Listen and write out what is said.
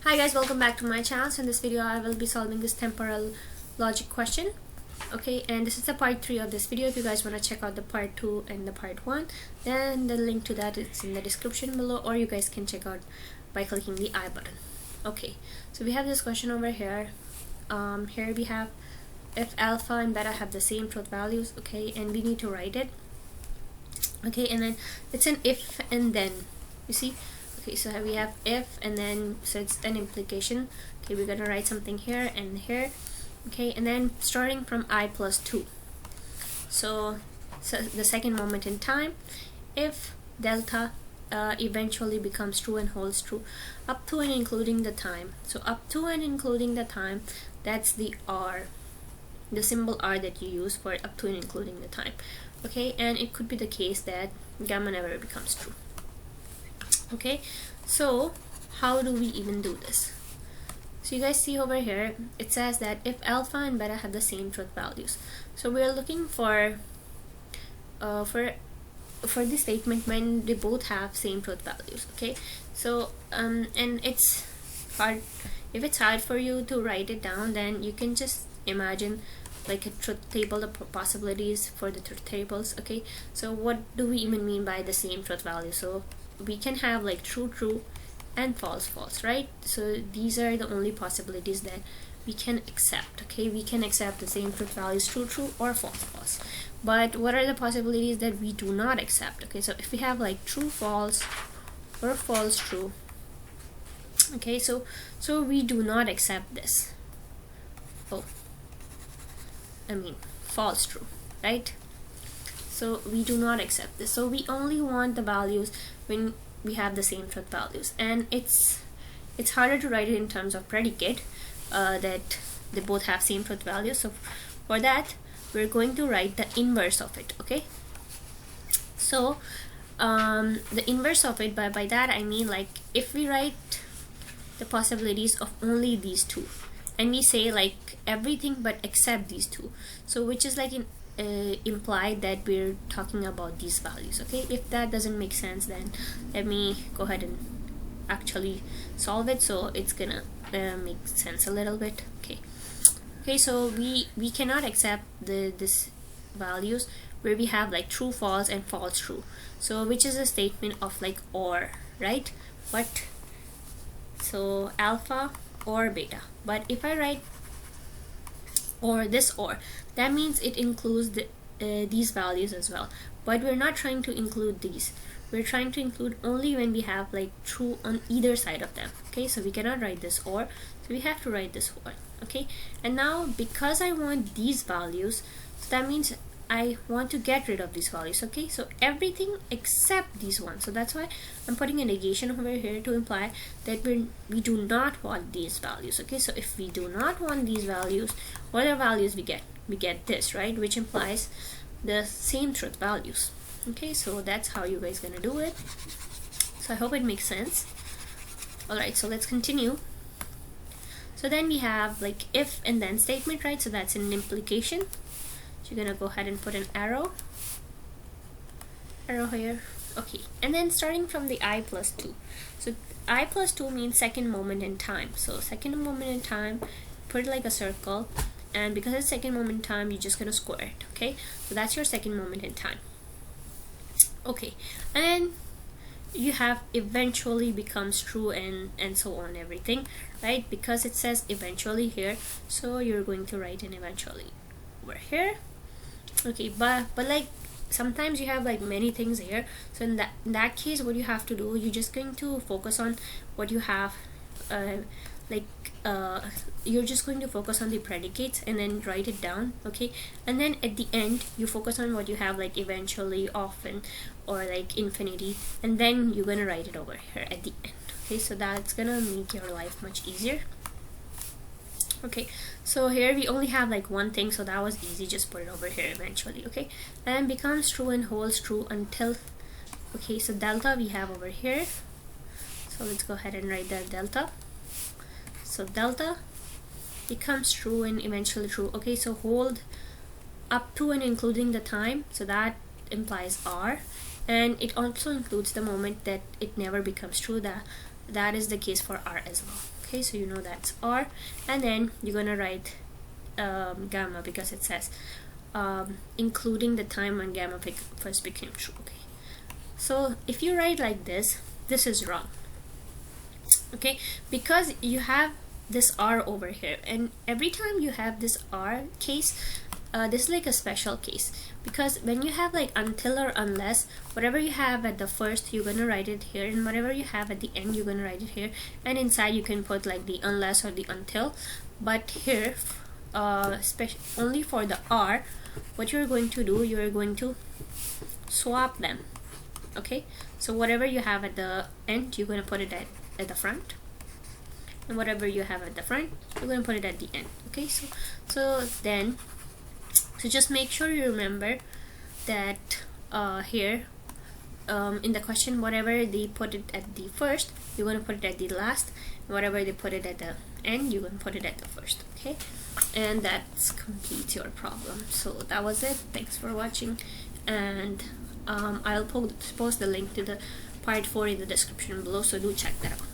Hi guys, welcome back to my channel. So in this video I will be solving this temporal logic question. Okay, and this is the part 3 of this video. If you guys want to check out the part 2 and the part 1, then the link to that is in the description below, or you guys can check out by clicking the I button. Okay, so we have this question over here. Here we have if alpha and beta have the same truth values, okay, and we need to write it. Okay, and then it's an if and then, you see. Okay, so we have if and then, so it's an implication. Okay, we're gonna write something here and here. Okay, and then starting from I plus 2. So the second moment in time, if delta eventually becomes true and holds true up to and including the time. So up to and including the time, that's the R, the symbol R that you use for up to and including the time. Okay, and it could be the case that gamma never becomes true. Okay, so how do we even do this? So you guys see over here, it says that if alpha and beta have the same truth values. So we're looking for this statement when they both have same truth values. Okay, so and it's hard. If it's hard for you to write it down, then you can just imagine like a truth table, the possibilities for the truth tables. Okay, so what do we even mean by the same truth value? So we can have like true true and false false, right? So these are the only possibilities that we can accept. Okay, we can accept the same truth values, true true or false false. But what are the possibilities that we do not accept? Okay, so if we have like true false or false true, okay, so we do not accept this. False true, right? So we do not accept this. So we only want the values when we have the same truth values, and it's harder to write it in terms of predicate that they both have same truth values. So for that, we're going to write the inverse of it. Okay, so the inverse of it, by that I mean like if we write the possibilities of only these two, and we say like everything but except these two, so which is like implied that we're talking about these values. Okay, if that doesn't make sense, then let me go ahead and actually solve it, so it's gonna make sense a little bit. Okay, so we cannot accept this values where we have like true false and false true, so which is a statement of like or, right? But so alpha or beta, but if I write or this or, that means it includes these values as well, but we're not trying to include these. We're trying to include only when we have like true on either side of them. Okay, so we cannot write this or, so we have to write this or. Okay, and now because I want these values, so that means I want to get rid of these values. Okay, so everything except these ones, so that's why I'm putting a negation over here to imply that we do not want these values. Okay, so if we do not want these values, what are values we get? We get this, right, which implies the same truth values. Okay, so that's how you guys gonna do it. So I hope it makes sense. Alright, so let's continue. So then we have like if and then statement, right? So that's an implication. So you're gonna go ahead and put an arrow here. Okay, and then starting from the I plus 2. So I plus 2 means second moment in time. So second moment in time, put it like a circle, and because it's second moment in time, you're just gonna square it. Okay, so that's your second moment in time. Okay, and then you have eventually becomes true and so on, everything, right? Because it says eventually here, so you're going to write an eventually over here. Okay, but like sometimes you have like many things here, so in that case, what you have to do, you're just going to focus on what you have, you're just going to focus on the predicates and then write it down. Okay, and then at the end you focus on what you have, like eventually, often, or like infinity, and then you're gonna write it over here at the end. Okay, so that's gonna make your life much easier. Okay, so here we only have like one thing, so that was easy, just put it over here eventually. Okay, and becomes true and holds true until, okay, so delta we have over here, so let's go ahead and write that delta. So delta becomes true and eventually true. Okay, so hold up to and including the time, so that implies R, and it also includes the moment that it never becomes true. That is the case for R as well. Okay, so you know that's R, and then you're gonna write gamma, because it says including the time when gamma first became true. Okay, so if you write like this is wrong. Okay, because you have this R over here, and every time you have this R case, this is like a special case, because when you have like until or unless, whatever you have at the first you're gonna write it here, and whatever you have at the end you're gonna write it here, and inside you can put like the unless or the until. But here only for the R, what you're going to do, you're going to swap them. Okay, so whatever you have at the end you're going to put it at the front, and whatever you have at the front you're going to put it at the end. Okay, so just make sure you remember that here in the question, whatever they put it at the first you're going to put it at the last, and whatever they put it at the end you're going to put it at the first. Okay, and that's completes your problem. So that was it. Thanks for watching, and I'll post the link to the part 4 in the description below, so do check that out.